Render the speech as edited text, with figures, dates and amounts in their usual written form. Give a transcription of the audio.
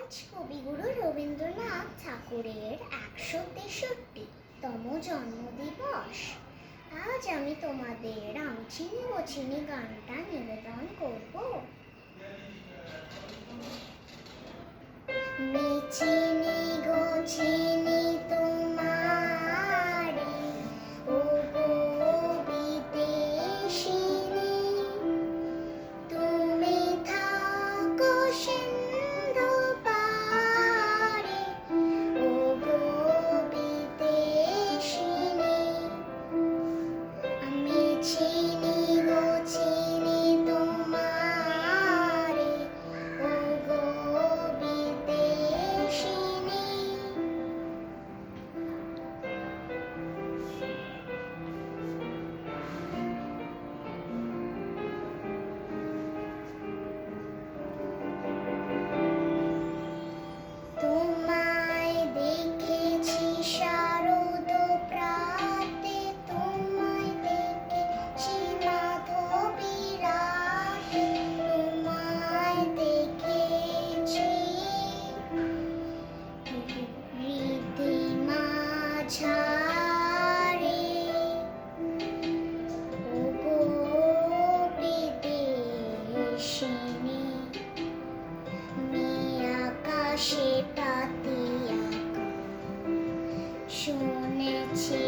আজ কবিগুরু রবীন্দ্রনাথ ঠাকুরের ১৬৩তম জন্মদিবস। আজ আমি তোমাদের চিনি ও চিনি গানটা নিবেদন করব। চিনি গো চিনি তোমারে, ও গো বিদেশিনী, তুমি থাকো সিন্ধু পারে, ও গো বিদেশিনী। আমি চিনি গো চিনি তোমারে, ও গো বিদেশিনী। তোমায় দেখেছি শারদ প্রাতে, তোমায় দেখেছি মাধবী রাতে, তোমায় দেখেছি ঋদ্ধিমা ঝাড়ে, ও গো বিদেশিনী। আকাশে পাতিয়া শুনেছি